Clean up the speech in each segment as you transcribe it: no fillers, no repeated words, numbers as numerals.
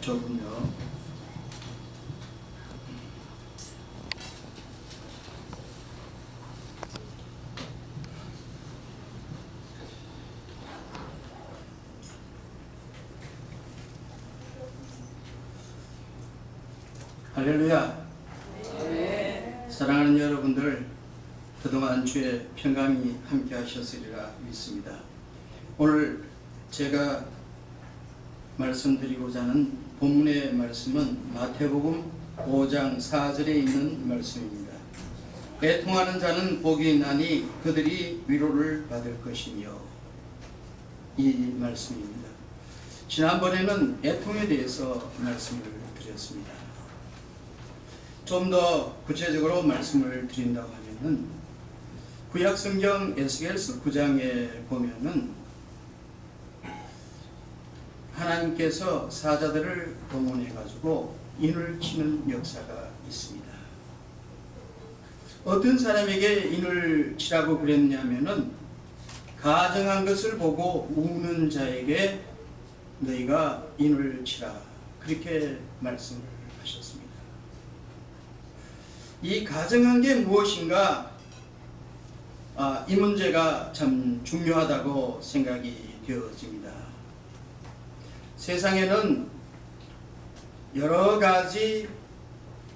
저군요. 할렐루야. 네. 사랑하는 여러분들, 그동안 주의 평강이 함께 하셨으리라 믿습니다. 오늘 제가 말씀드리고자 하는 본문의 말씀은 마태복음 5장 4절에 있는 말씀입니다. 애통하는 자는 복이 있나니 그들이 위로를 받을 것이며, 이 말씀입니다. 지난번에는 애통에 대해서 말씀을 드렸습니다. 좀 더 구체적으로 말씀을 드린다고 하면은 구약성경 에스겔서 9장에 보면은 하나님께서 사자들을 동원해 가지고 인을 치는 역사가 있습니다. 어떤 사람에게 인을 치라고 그랬냐면은 가정한 것을 보고 우는 자에게 너희가 인을 치라, 그렇게 말씀을 하셨습니다. 이 가정한 게 무엇인가, 이 문제가 참 중요하다고 생각이 되어집니다. 세상에는 여러 가지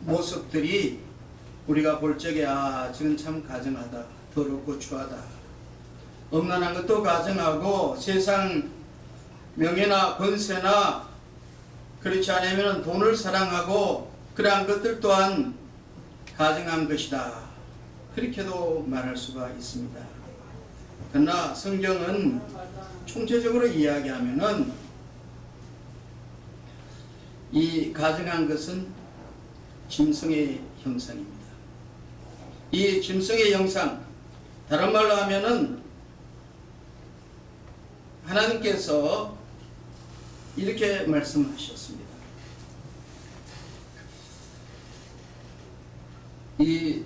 모습들이 우리가 볼 적에 지금 참 가정하다, 더럽고 추하다, 음란한 것도 가정하고, 세상 명예나 권세나 그렇지 않으면 돈을 사랑하고 그러한 것들 또한 가정한 것이다, 그렇게도 말할 수가 있습니다. 그러나 성경은 총체적으로 이야기하면은 이 가정한 것은 짐승의 형상입니다. 이 짐승의 형상, 다른 말로 하면은 하나님께서 이렇게 말씀하셨습니다. 이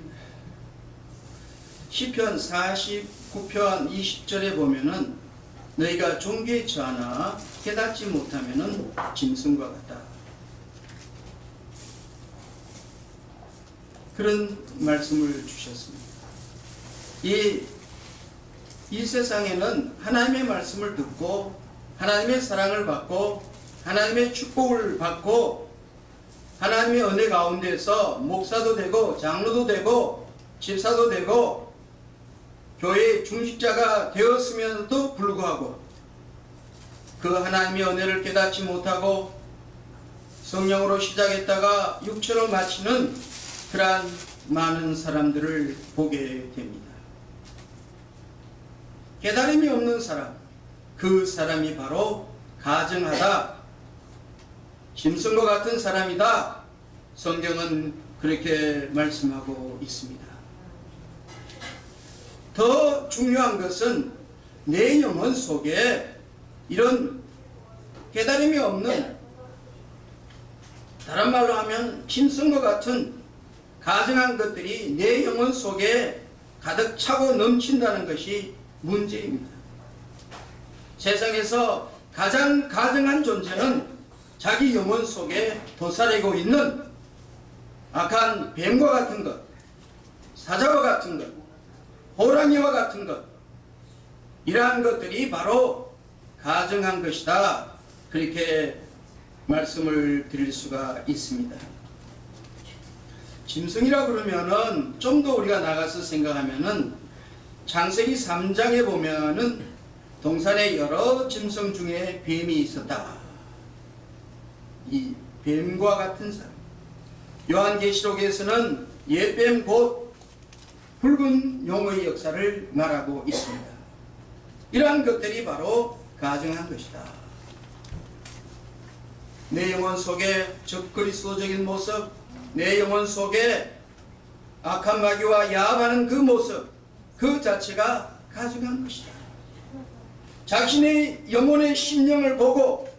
시편 49편 20절에 보면은 너희가 종교에 처하나 깨닫지 못하면은 짐승과 같다, 그런 말씀을 주셨습니다. 이 세상에는 하나님의 말씀을 듣고 하나님의 사랑을 받고 하나님의 축복을 받고 하나님의 은혜 가운데서 목사도 되고 장로도 되고 집사도 되고 교회의 중직자가 되었음에도 불구하고 그 하나님의 은혜를 깨닫지 못하고 성령으로 시작했다가 육체로 마치는 그러한 많은 사람들을 보게 됩니다. 깨달음이 없는 사람, 그 사람이 바로 가증하다, 짐승과 같은 사람이다, 성경은 그렇게 말씀하고 있습니다. 더 중요한 것은 내 영혼 속에 이런 깨달음이 없는, 다른 말로 하면 짐승과 같은 가증한 것들이 내 영혼 속에 가득 차고 넘친다는 것이 문제입니다. 세상에서 가장 가증한 존재는 자기 영혼 속에 도사리고 있는 악한 뱀과 같은 것, 사자와 같은 것, 호랑이와 같은 것, 이러한 것들이 바로 가증한 것이다, 그렇게 말씀을 드릴 수가 있습니다. 짐승이라 그러면은 좀 더 우리가 나가서 생각하면은 창세기 3장에 보면은 동산에 여러 짐승 중에 뱀이 있었다. 이 뱀과 같은 사람. 요한계시록에서는 옛뱀 곧 붉은 용의 역사를 말하고 있습니다. 이러한 것들이 바로 가증한 것이다. 내 영혼 속에 적그리스도적인 모습, 내 영혼 속에 악한 마귀와 야합하는 그 모습, 그 자체가 가증한 것이다. 자신의 영혼의 심령을 보고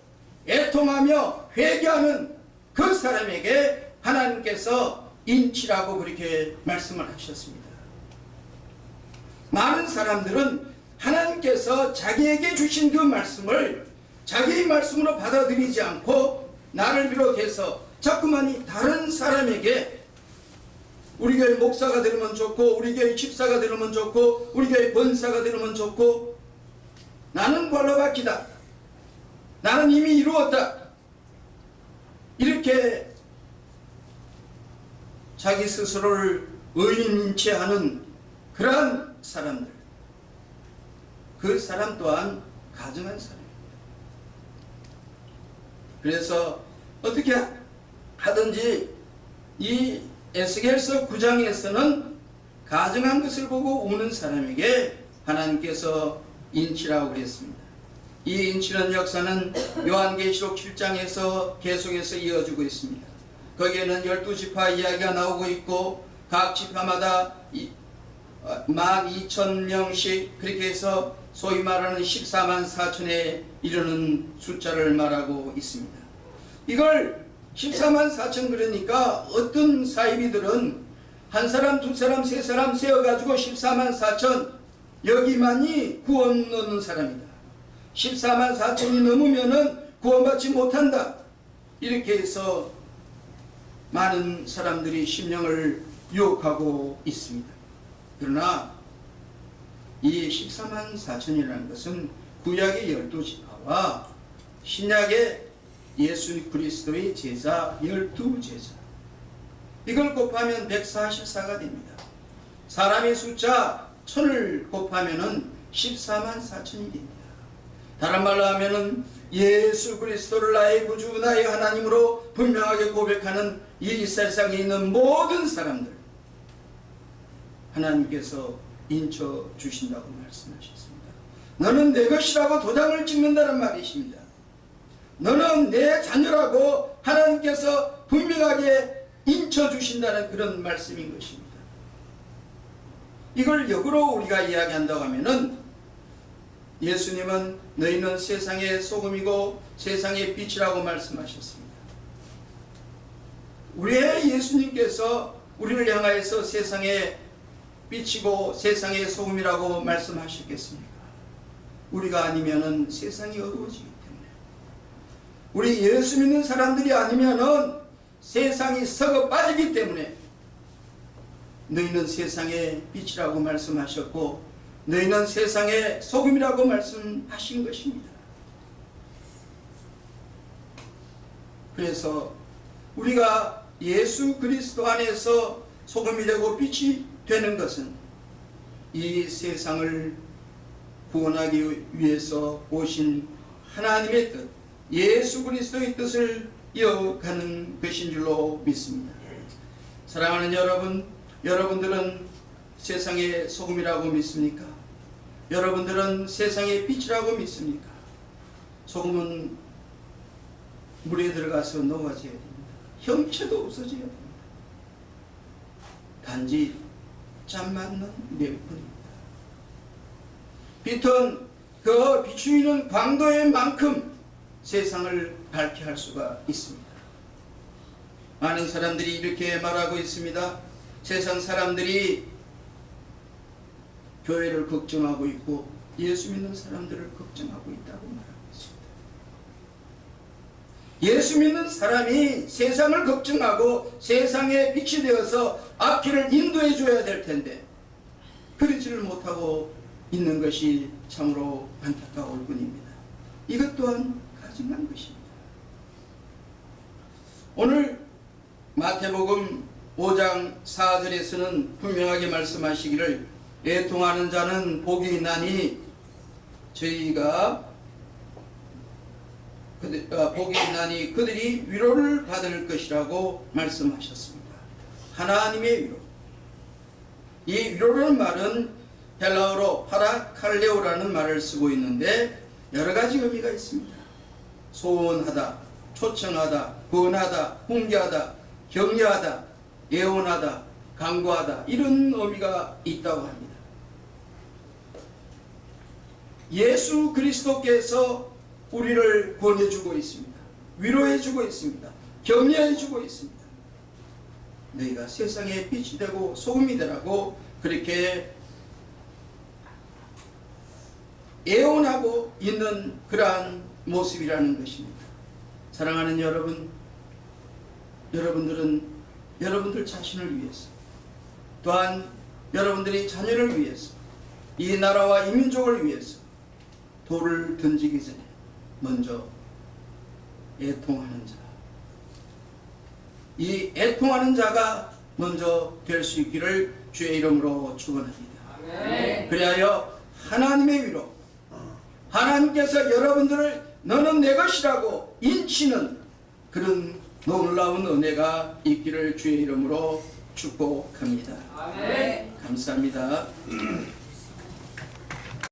애통하며 회개하는 그 사람에게 하나님께서 인치라고 그렇게 말씀을 하셨습니다. 많은 사람들은 하나님께서 자기에게 주신 그 말씀을 자기의 말씀으로 받아들이지 않고 나를 비롯해서 자꾸만 다른 사람에게 우리 교회 목사가 되면 좋고, 우리 교회 집사가 되면 좋고, 우리 교회 권사가 되면 좋고, 나는 관로받기다, 나는 이미 이루었다, 이렇게 자기 스스로를 의인인체하는 그러한 사람들, 그 사람 또한 가증한 사람입니다. 그래서 어떻게 하든지 이 에스겔서 9장에서는 가증한 것을 보고 우는 사람에게 하나님께서 인치라고 그랬습니다. 이 인치는 역사는 요한계시록 7장에서 계속해서 이어지고 있습니다. 거기에는 12지파 이야기가 나오고 있고, 각 지파마다 12,000명씩 그렇게 해서 소위 말하는 14만 4천에 이르는 숫자를 말하고 있습니다. 이걸 14만 4천 그러니까 어떤 사이비들은 한 사람, 두 사람, 세 사람 세어가지고 14만 4천, 여기만이 구원 얻는 사람이다, 14만 4천이 넘으면은 구원받지 못한다, 이렇게 해서 많은 사람들이 심령을 유혹하고 있습니다. 그러나 이 14만 4천이라는 것은 구약의 12지파와 신약의 예수 그리스도의 제자 12제자, 이걸 곱하면 144가 됩니다. 사람의 숫자 1000을 곱하면 14만 4천이 됩니다. 다른 말로 하면 예수 그리스도를 나의 구주, 나의 하나님으로 분명하게 고백하는 이 세상에 있는 모든 사람들, 하나님께서 인쳐 주신다고 말씀하셨습니다. 너는 내 것이라고 도장을 찍는다는 말이십니다. 너는 내 자녀라고 하나님께서 분명하게 인쳐 주신다는 그런 말씀인 것입니다. 이걸 역으로 우리가 이야기한다고 하면은, 예수님은 너희는 세상의 소금이고 세상의 빛이라고 말씀하셨습니다. 왜 예수님께서 우리를 향하여서 세상의 빛이고 세상의 소금이라고 말씀하셨겠습니까? 우리가 아니면은 세상이 어두워지기 때문에, 우리 예수 믿는 사람들이 아니면은 세상이 썩어 빠지기 때문에 너희는 세상의 빛이라고 말씀하셨고, 너희는 세상의 소금이라고 말씀하신 것입니다. 그래서 우리가 예수 그리스도 안에서 소금이 되고 빛이 되는 것은 이 세상을 구원하기 위해서 오신 하나님의 뜻, 예수 그리스도의 뜻을 이어가는 것인 줄로 믿습니다. 사랑하는 여러분, 여러분들은 세상의 소금이라고 믿습니까? 여러분들은 세상의 빛이라고 믿습니까? 소금은 물에 들어가서 녹아져야 됩니다. 형체도 없어져야 됩니다. 단지 짠 맞는 매뿐입니다. 빛은 그 비추이는 광도의 만큼 세상을 밝게 할 수가 있습니다. 많은 사람들이 이렇게 말하고 있습니다. 세상 사람들이 교회를 걱정하고 있고 예수 믿는 사람들을 걱정하고 있다고 말하고 있습니다. 예수 믿는 사람이 세상을 걱정하고 세상에 빛이 되어서 앞길을 인도해 줘야 될 텐데 그러지를 못하고 있는 것이 참으로 안타까울 뿐입니다. 이것 또한 가증한 것입니다. 오늘 마태복음 5장 4절에서는 분명하게 말씀하시기를 애통하는 자는 복이 있나니 저희가 복이 있나니 그들이 위로를 받을 것이라고 말씀하셨습니다. 하나님의 위로. 이 위로라는 말은 헬라어로 파라칼레오라는 말을 쓰고 있는데 여러 가지 의미가 있습니다. 소원하다, 초청하다, 권하다, 훈계하다, 격려하다, 예언하다, 강구하다, 이런 의미가 있다고 합니다. 예수 그리스도께서 우리를 권해주고 있습니다. 위로해주고 있습니다. 격려해주고 있습니다. 너희가 세상에 빛이 되고 소금이 되라고 그렇게 예언하고 있는 그러한 모습이라는 것입니다. 사랑하는 여러분, 여러분들은 여러분들 자신을 위해서, 또한 여러분들의 자녀를 위해서, 이 나라와 이 민족을 위해서 돌을 던지기 전에 먼저 애통하는 자, 이 애통하는 자가 먼저 될 수 있기를 주의 이름으로 축원합니다. 그리하여 하나님의 위로, 하나님께서 여러분들을 너는 내 것이라고 인치는 그런 놀라운 은혜가 있기를 주의 이름으로 축복합니다. 감사합니다.